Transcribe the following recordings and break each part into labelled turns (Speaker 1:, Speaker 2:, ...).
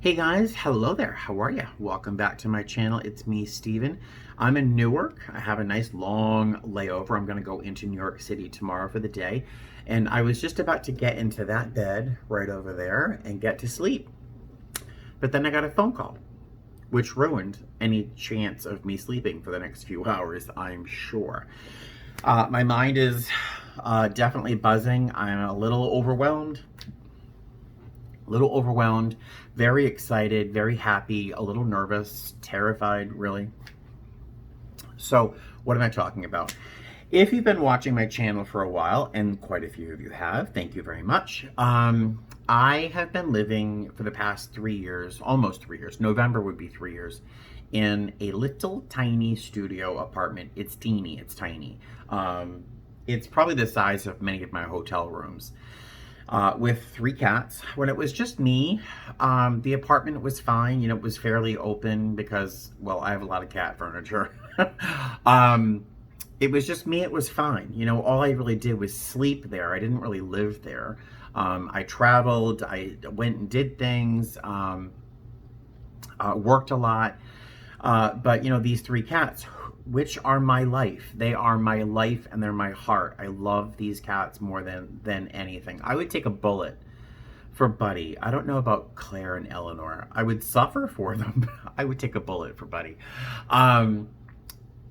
Speaker 1: Hey guys, hello there. How are you? Welcome back to my channel. It's me, Steven. I'm in Newark. I have a nice long layover. I'm going to go into New York City tomorrow for the day. And I was just about to get into that bed right over there and get to sleep. But then I got a phone call, which ruined any chance of me sleeping for the next few hours, I'm sure. My mind is definitely buzzing. I'm a little overwhelmed, very excited, very happy, a little nervous, terrified, really. So, what am I talking about? If you've been watching my channel for a while, and quite a few of you have, thank you very much. I have been living for the past 3 years, almost 3 years, November would be 3 years, in a little tiny studio apartment. It's teeny, it's tiny. It's probably the size of many of my hotel rooms. With 3 cats. When it was just me, the apartment was fine. You know, it was fairly open because, well, I have a lot of cat furniture. um, it was just me. It was fine. You know, all I really did was sleep there. I didn't really live there. I traveled. I went and did things. Worked a lot. But you know, these 3 cats, which are my life. They are my life and they're my heart. I love these cats more than anything. I would take a bullet for Buddy. I don't know about Claire and Eleanor. I would suffer for them. I would take a bullet for Buddy. Um,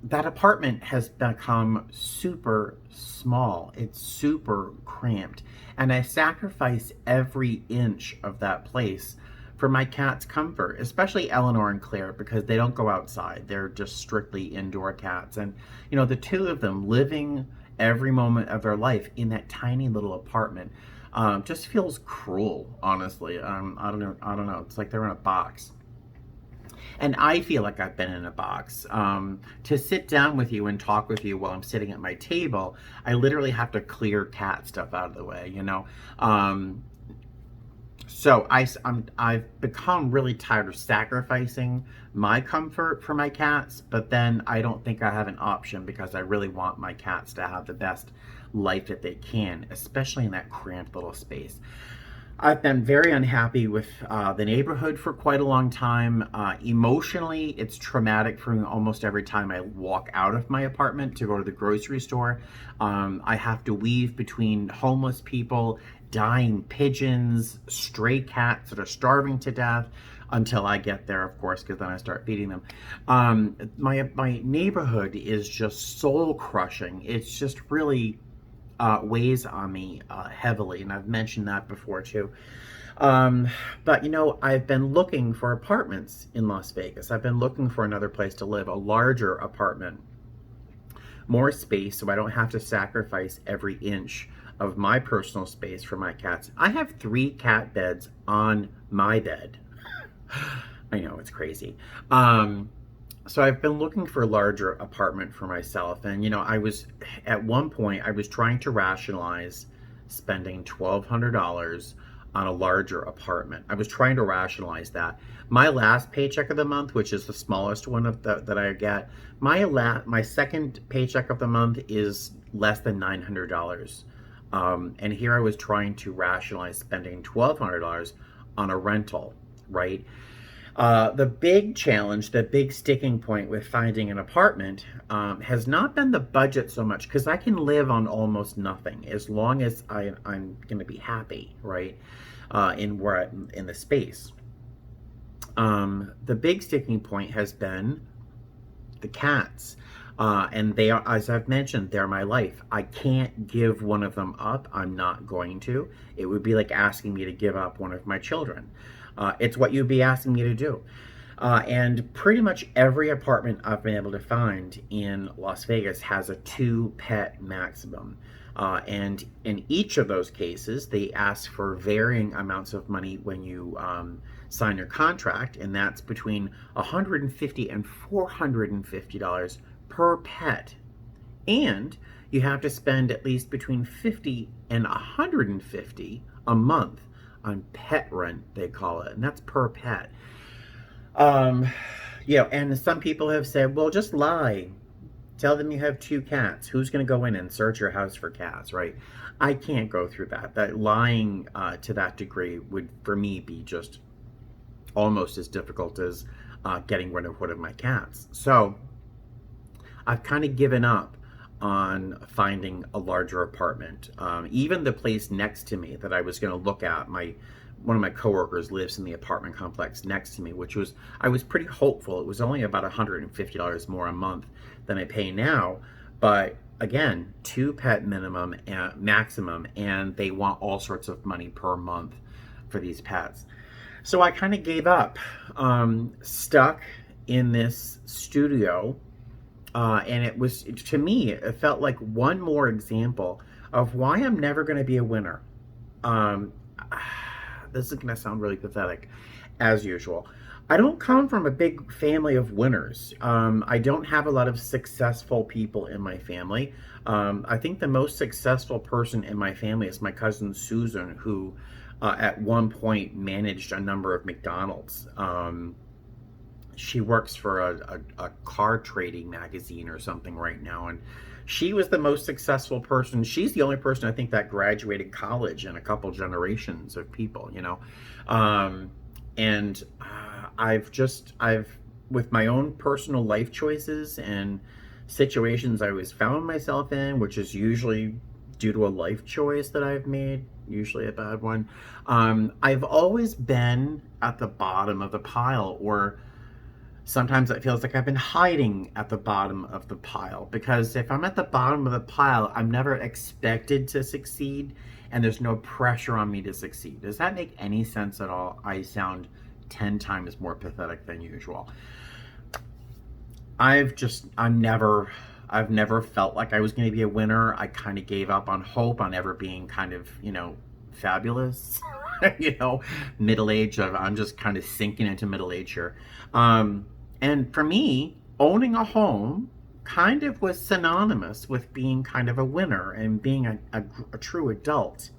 Speaker 1: that apartment has become super small. It's super cramped. And I sacrifice every inch of that place for my cat's comfort, especially Eleanor and Claire, because they don't go outside. They're just strictly indoor cats. And, you know, the two of them living every moment of their life in that tiny little apartment just feels cruel, honestly. I don't know. I don't know. It's like they're in a box. And I feel like I've been in a box. To sit down with you and talk with you while I'm sitting at my table, I literally have to clear cat stuff out of the way, you know? So I've become really tired of sacrificing my comfort for my cats, but then I don't think I have an option because I really want my cats to have the best life that they can, especially in that cramped little space. I've been very unhappy with the neighborhood for quite a long time. Emotionally, it's traumatic for me almost every time I walk out of my apartment to go to the grocery store. I have to weave between homeless people, dying pigeons, stray cats that are starving to death until I get there, of course, because then I start feeding them. My neighborhood is just soul crushing. It's just really weighs on me heavily, and I've mentioned that before too. But you know, I've been looking for apartments in Las Vegas. I've been looking for another place to live, a larger apartment, more space, so I don't have to sacrifice every inch of my personal space for my cats. I have 3 cat beds on my bed. I know, it's crazy. So I've been looking for a larger apartment for myself. And, you know, at one point, I was trying to rationalize spending $1,200 on a larger apartment. I was trying to rationalize that. My last paycheck of the month, which is the smallest one that I get, my second paycheck of the month is less than $900. And here I was trying to rationalize spending $1,200 on a rental, right? The big challenge, the big sticking point with finding an apartment has not been the budget so much, because I can live on almost nothing as long as I'm going to be happy, right? In the space. The big sticking point has been the cats. And they are, as I've mentioned, they're my life. I can't give one of them up. I'm not going to. It would be like asking me to give up one of my children. It's what you'd be asking me to do. And pretty much every apartment I've been able to find in Las Vegas has a 2-pet maximum. And in each of those cases, they ask for varying amounts of money when you sign your contract, and that's between $150 and $450 per pet. And you have to spend at least between $50 and $150 a month on pet rent, they call it, and that's per pet. Um, and some people have said, well, just lie. Tell them you have 2 cats. Who's going to go in and search your house for cats, right? I can't go through that. That lying to that degree would, for me, be just almost as difficult as getting rid of one of my cats. So I've kind of given up on finding a larger apartment. Even the place next to me that I was going to look at, one of my coworkers lives in the apartment complex next to me, which was, I was pretty hopeful. It was only about $150 more a month than I pay now, but again, 2 pet minimum and maximum, and they want all sorts of money per month for these pets. So I kind of gave up, stuck in this studio, and it was, to me, it felt like one more example of why I'm never going to be a winner. Um, this is going to sound really pathetic, as usual. I don't come from a big family of winners. I don't have a lot of successful people in my family. I think the most successful person in my family is my cousin Susan, who at one point managed a number of McDonald's. She works for a car trading magazine or something right now, and she was the most successful person. She's the only person I think that graduated college in a couple generations of people, you know. And I've, with my own personal life choices and situations I always found myself in, which is usually due to a life choice that I've made, usually a bad one. I've always been at the bottom of the pile, or sometimes it feels like I've been hiding at the bottom of the pile, because if I'm at the bottom of the pile, I'm never expected to succeed, and there's no pressure on me to succeed. Does that make any sense at all? I sound 10 times more pathetic than usual. I've never felt like I was going to be a winner. I kind of gave up on hope on ever being kind of, fabulous. Middle age of, I'm just kind of sinking into middle age here. And for me, owning a home kind of was synonymous with being kind of a winner and being a true adult.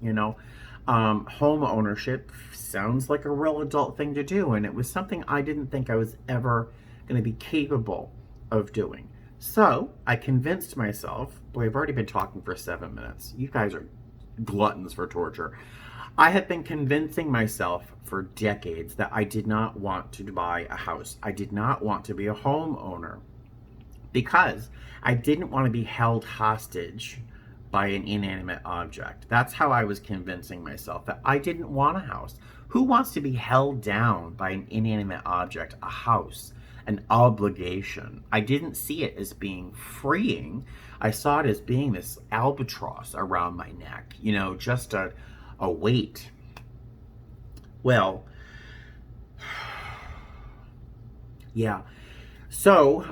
Speaker 1: Home ownership sounds like a real adult thing to do, and it was something I didn't think I was ever going to be capable of doing. So I convinced myself, boy, I've already been talking for 7 minutes. You guys are gluttons for torture. I have been convincing myself for decades that I did not want to buy a house. I did not want to be a homeowner because I didn't want to be held hostage by an inanimate object. That's how I was convincing myself that I didn't want a house. Who wants to be held down by an inanimate object, a house, an obligation? I didn't see it as being freeing. I saw it as being this albatross around my neck, just a weight. Well, yeah. So,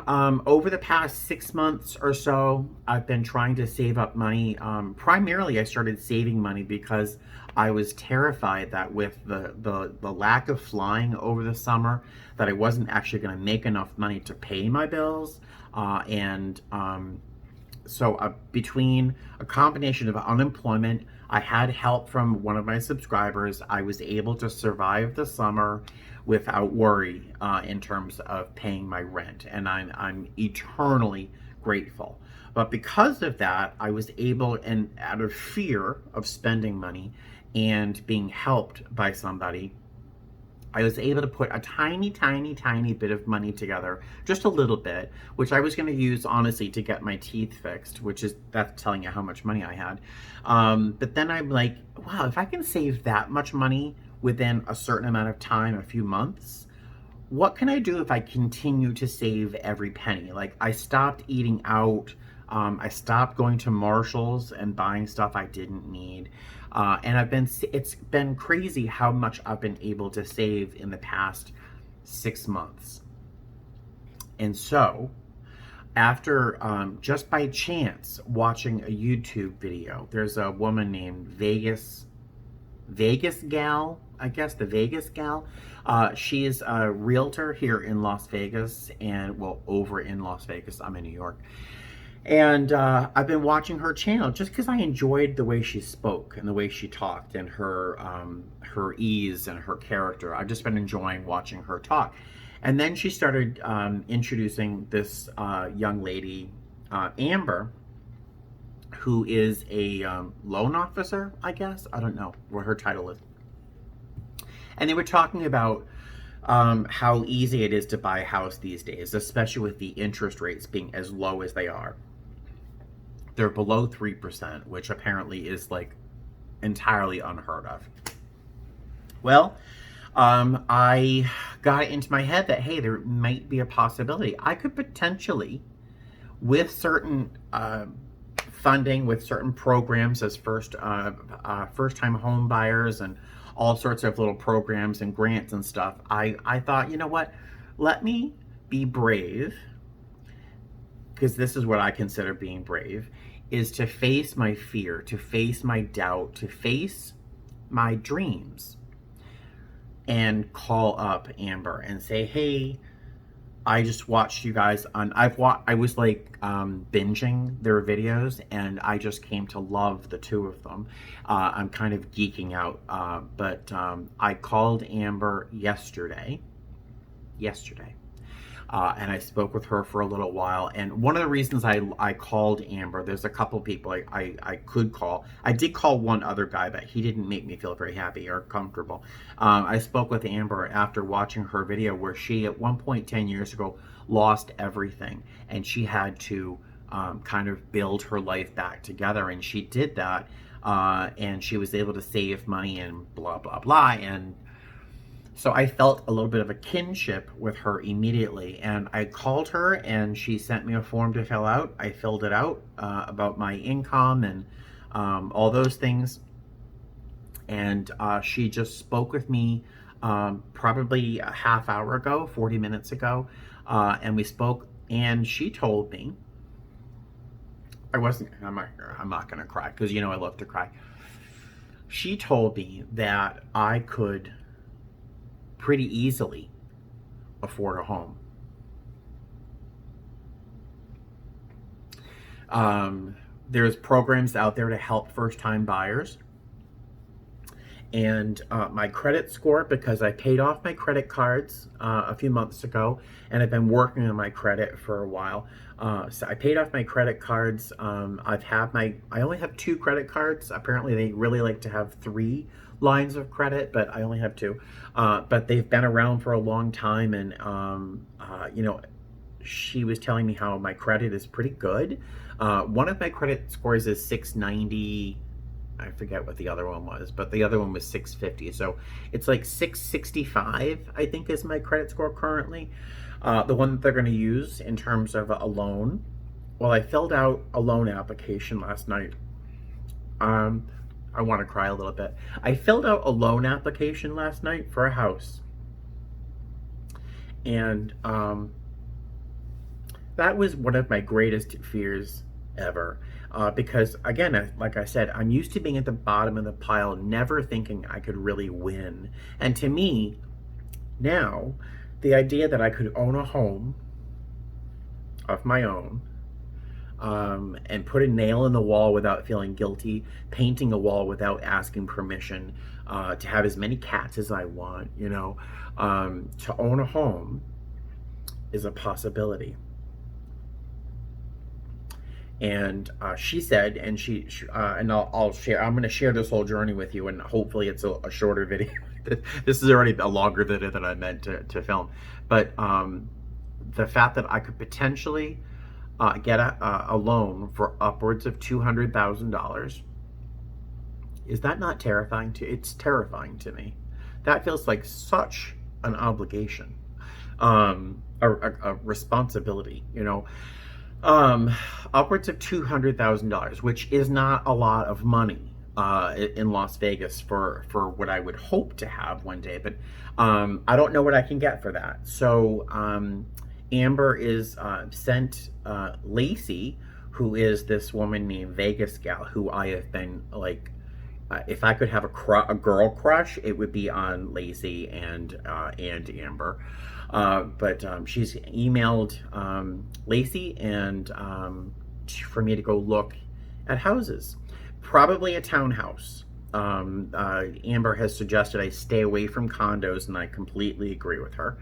Speaker 1: over the past 6 months or so, I've been trying to save up money. Primarily, I started saving money because I was terrified that with the lack of flying over the summer, that I wasn't actually going to make enough money to pay my bills. So between a combination of unemployment, I had help from one of my subscribers, I was able to survive the summer without worry in terms of paying my rent, and I'm eternally grateful. But because of that, I was able, and out of fear of spending money and being helped by somebody, I was able to put a tiny, tiny, tiny bit of money together, just a little bit, which I was going to use, honestly, to get my teeth fixed, that's telling you how much money I had. But then I'm like, wow, if I can save that much money within a certain amount of time, a few months, what can I do if I continue to save every penny? Like, I stopped eating out. I stopped going to Marshall's and buying stuff I didn't need. And it's been crazy how much I've been able to save in the past 6 months. And so, after just by chance watching a YouTube video, there's a woman named Vegas Gal, I guess, the Vegas Gal. She's a realtor here in Las Vegas, and over in Las Vegas. I'm in New York. And I've been watching her channel just because I enjoyed the way she spoke and the way she talked, and her ease and her character. I've just been enjoying watching her talk. And then she started introducing this young lady, Amber, who is a loan officer, I guess. I don't know what her title is. And they were talking about how easy it is to buy a house these days, especially with the interest rates being as low as they are. They're below 3%, which apparently is like entirely unheard of. Well, I got it into my head that, hey, there might be a possibility I could potentially, with certain funding, with certain programs as first-time home buyers and all sorts of little programs and grants and stuff, I thought, you know what, let me be brave, because this is what I consider being brave, is to face my fear, to face my doubt, to face my dreams, and call up Amber and say, hey, I just watched you guys on, I was like binging their videos, and I just came to love the two of them. I'm kind of geeking out, but I called Amber yesterday, and I spoke with her for a little while. And one of the reasons I called Amber, there's a couple people I could call. I did call one other guy, but he didn't make me feel very happy or comfortable. I spoke with Amber after watching her video where she, at one point 10 years ago, lost everything. And she had to kind of build her life back together. And she did that. And she was able to save money and blah, blah, blah. And so I felt a little bit of a kinship with her immediately, and I called her and she sent me a form to fill out. I filled it out about my income and all those things. And she just spoke with me probably a half hour ago, 40 minutes ago. And we spoke, and she told me, I'm not going to cry, because you know I love to cry. She told me that I could pretty easily afford a home. There's programs out there to help first-time buyers. And my credit score, because I paid off my credit cards a few months ago, and I've been working on my credit for a while. So I paid off my credit cards. I only have 2 credit cards. Apparently they really like to have 3 lines of credit, but I only have 2. But they've been around for a long time, and you know, she was telling me how my credit is pretty good. One of my credit scores is 690. I forget what the other one was, but the other one was 650. So it's like 665, I think, is my credit score currently. The one that they're going to use in terms of a loan. Well, I filled out a loan application last night. I want to cry a little bit. I filled out a loan application last night for a house. And that was one of my greatest fears ever. Because, again, like I said, I'm used to being at the bottom of the pile, never thinking I could really win. And to me, now, the idea that I could own a home of my own, and put a nail in the wall without feeling guilty, painting a wall without asking permission, to have as many cats as I want, you know, to own a home is a possibility. And she said, and and I'll share, I'm going to share this whole journey with you, and hopefully it's a shorter video. This is already a longer video than I meant to film. But the fact that I could potentially get a loan for upwards of $200,000, is that not terrifying to? It's terrifying to me. That feels like such an obligation, a responsibility, you know. Upwards of $200,000, which is not a lot of money in Las Vegas for what I would hope to have one day, but I don't know what I can get for that. So Amber is sent Lacey, who is this woman named Vegas Gal, who I have been like, if I could have a girl crush, it would be on Lacey and Amber. But she's emailed Lacey and for me to go look at houses, probably a townhouse. Amber has suggested I stay away from condos, and I completely agree with her.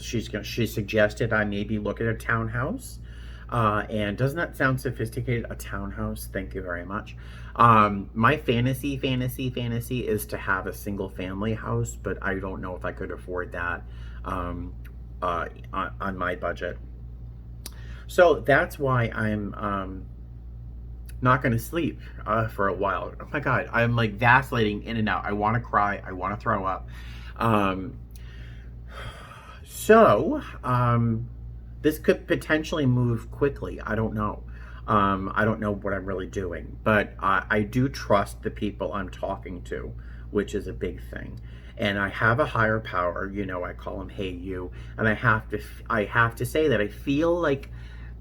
Speaker 1: She suggested I maybe look at a townhouse. And doesn't that sound sophisticated? A townhouse? Thank you very much. My fantasy is to have a single family house, but I don't know if I could afford that um, on my budget. So that's why I'm not going to sleep for a while. Oh my God, I'm like vacillating in and out. I want to cry. I want to throw up. Um, so this could potentially move quickly. I don't know. I don't know what I'm really doing, but I do trust the people I'm talking to, which is a big thing. And I have a higher power. You know, I call him Hey You, and I have to say that I feel like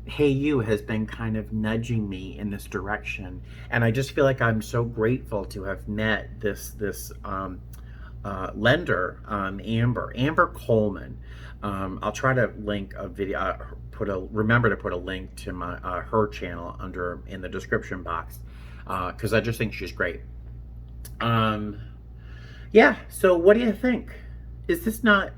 Speaker 1: Hey You has been kind of nudging me in this direction, and I just feel like I'm so grateful to have met this lender, Amber Coleman. I'll try to link a video, remember to put a link to my her channel under in the description box, because I just think she's great. Um, yeah. So what do you think? Is this not?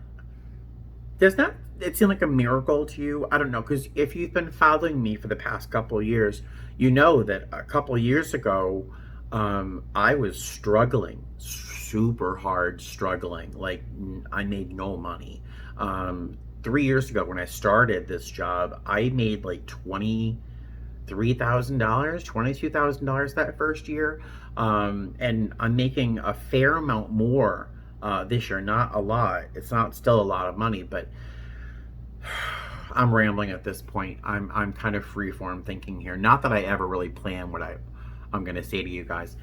Speaker 1: Does not it seem like a miracle to you? I don't know, because if you've been following me for the past couple of years, you know that a couple of years ago, I was struggling, super hard struggling. Like I made no money. 3 years ago, when I started this job, I made like $23,000, $22,000 that first year, and I'm making a fair amount more this year. Not a lot. It's not still a lot of money, but I'm rambling at this point. I'm kind of freeform thinking here. Not that I ever really plan what I'm going to say to you guys.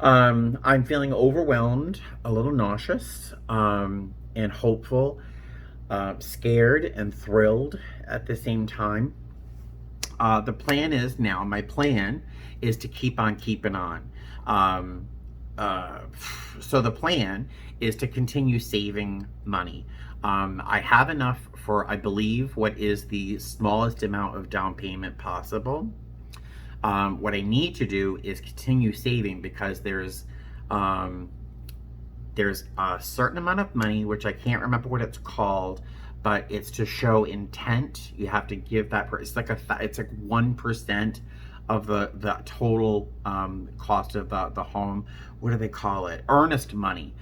Speaker 1: I'm feeling overwhelmed, a little nauseous, and hopeful, scared and thrilled at the same time. My plan is to keep on keeping on. Um, so the plan is to continue saving money. I have enough for, I believe, what is the smallest amount of down payment possible. What I need to do is continue saving, because um, there's a certain amount of money, which I can't remember what it's called, but it's to show intent. You have to give that. It's like 1% of the total cost of the home. What do they call it? Earnest money.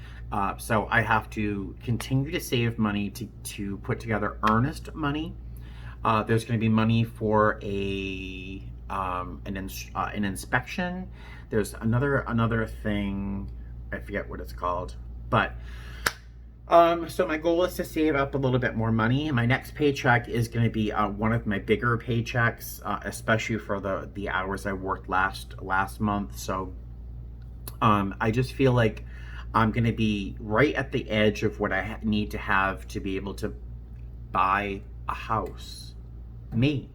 Speaker 1: So I have to continue to save money to put together earnest money. There's going to be money for an inspection. There's another thing. I forget what it's called, but so my goal is to save up a little bit more money. My next paycheck is going to be one of my bigger paychecks, especially for the hours I worked last month. So I just feel like I'm going to be right at the edge of what I need to have to be able to buy a house. Me,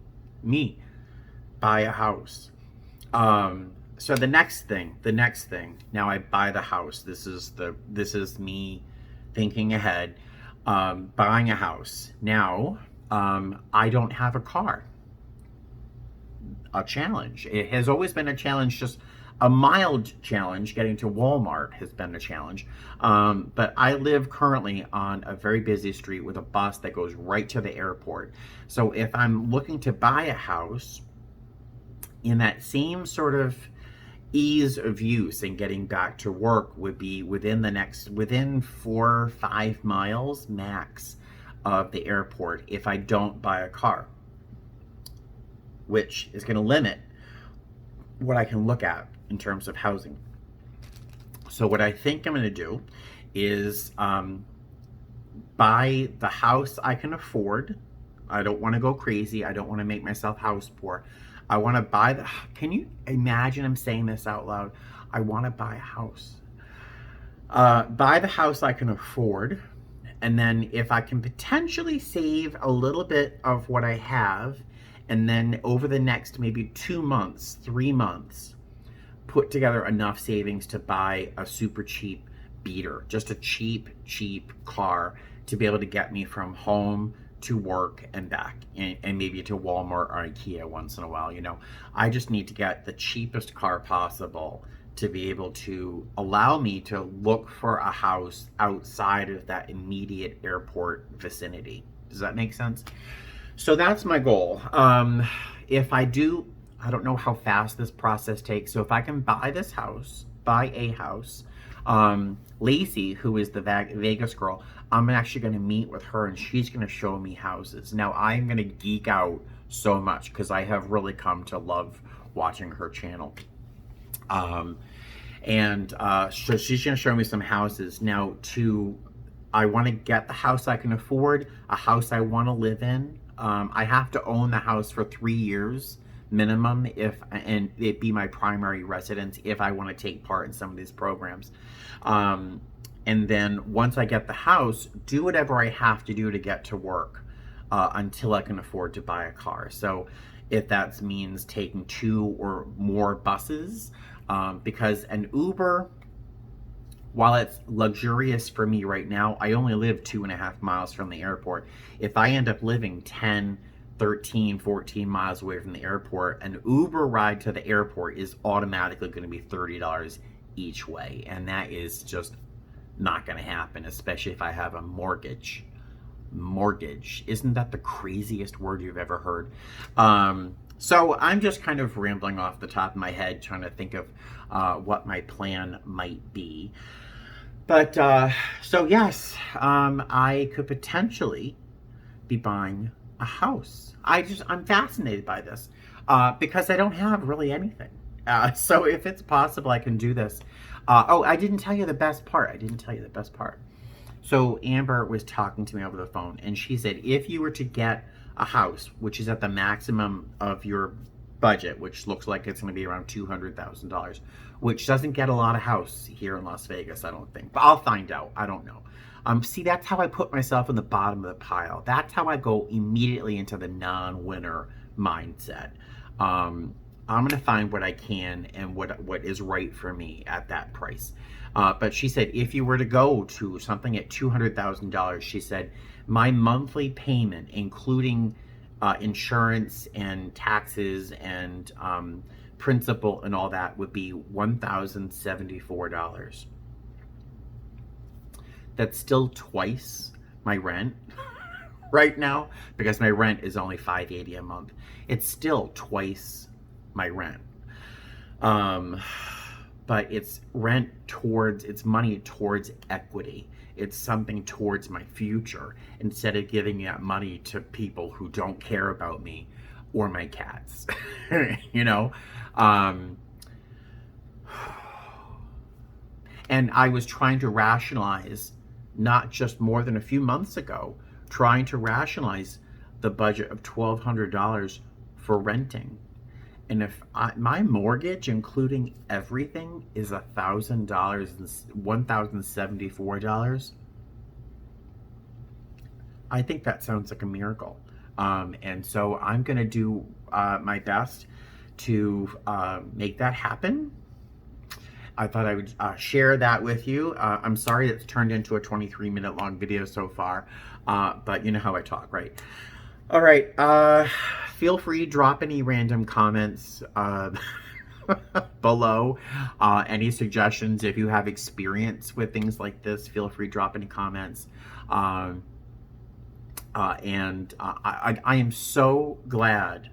Speaker 1: buy a house. So the next thing. Now I buy the house. This is me thinking ahead. Buying a house. Now, I don't have a car. A challenge. It has always been a challenge, just a mild challenge. Getting to Walmart has been a challenge. But I live currently on a very busy street with a bus that goes right to the airport. So if I'm looking to buy a house in that same sort of ease of use and getting back to work, would be within 4 or 5 miles max of the airport if I don't buy a car, which is going to limit what I can look at in terms of housing. So what I think I'm going to do is buy the house I can afford. I don't want to go crazy. I don't want to make myself house poor. I want to buy can you imagine I'm saying this out loud? I want to buy a house. Buy the house I can afford. And then if I can potentially save a little bit of what I have, and then over the next maybe 2 months, 3 months, put together enough savings to buy a super cheap beater, just a cheap car to be able to get me from home to work and back, and maybe to Walmart or IKEA once in a while. I just need to get the cheapest car possible to be able to allow me to look for a house outside of that immediate airport vicinity. Does that make sense? So that's my goal. if I do, I don't know how fast this process takes. So if I can buy a house, Lacey, who is the Vegas girl, I'm actually going to meet with her and she's going to show me houses. Now I'm going to geek out so much because I have really come to love watching her channel. So she's going to show me some houses. Now I want to get the house I can afford, a house I want to live in. I have to own the house for 3 years minimum and it be my primary residence if I want to take part in some of these programs. And then once I get the house, do whatever I have to do to get to work until I can afford to buy a car. So if that means taking 2 or more buses, because an Uber, while it's luxurious for me right now, I only live 2.5 miles from the airport. If I end up living 10, 13, 14 miles away from the airport, an Uber ride to the airport is automatically going to be $30 each way. And that is just not going to happen, especially if I have a mortgage. Mortgage. Isn't that the craziest word you've ever heard? So I'm just kind of rambling off the top of my head, trying to think of what my plan might be. But so yes, I could potentially be buying a house. I'm fascinated by this because I don't have really anything. So if it's possible, I can do this. Oh, I didn't tell you the best part. So Amber was talking to me over the phone and she said, if you were to get a house, which is at the maximum of your budget, which looks like it's going to be around $200,000, which doesn't get a lot of house here in Las Vegas, I don't think. But I'll find out. I don't know. See, that's how I put myself in the bottom of the pile. That's how I go immediately into the non-winner mindset. I'm going to find what I can and what is right for me at that price. But she said, if you were to go to something at $200,000, she said, my monthly payment, including insurance and taxes and principal and all that, would be $1,074. That's still twice my rent right now, because my rent is only $580 a month. It's still twice my rent. But it's money towards equity. It's something towards my future instead of giving that money to people who don't care about me or my cats. You know? And I was trying to rationalize, not just more than a few months ago, trying to rationalize the budget of $1,200 for renting. And if my mortgage, including everything, is $1,000, $1,074, I think that sounds like a miracle. And so I'm going to do my best to make that happen. I thought I would share that with you. I'm sorry it's turned into a 23-minute long video so far, but you know how I talk, right? All right, feel free to drop any random comments below. Any suggestions, if you have experience with things like this, feel free to drop any comments. I am so glad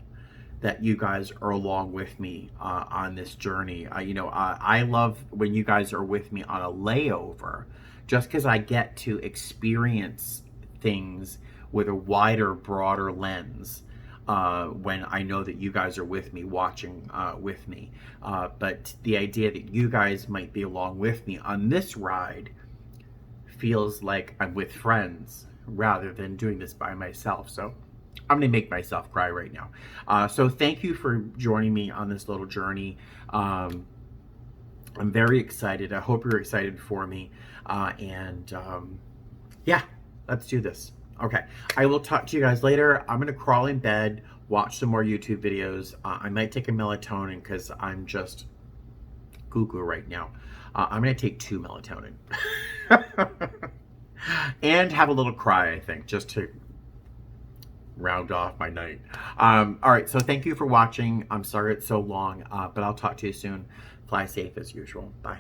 Speaker 1: that you guys are along with me on this journey. I love when you guys are with me on a layover, just because I get to experience things with a wider, broader lens when I know that you guys are with me, watching with me. But the idea that you guys might be along with me on this ride feels like I'm with friends rather than doing this by myself. So I'm going to make myself cry right now. So thank you for joining me on this little journey. I'm very excited. I hope you're excited for me. Yeah, let's do this. Okay, I will talk to you guys later. I'm going to crawl in bed, watch some more YouTube videos. I might take a melatonin because I'm just cuckoo right now. I'm going to take 2 melatonin. And have a little cry, I think, just to round off my night. All right, so thank you for watching. I'm sorry it's so long, but I'll talk to you soon. Fly safe as usual. Bye.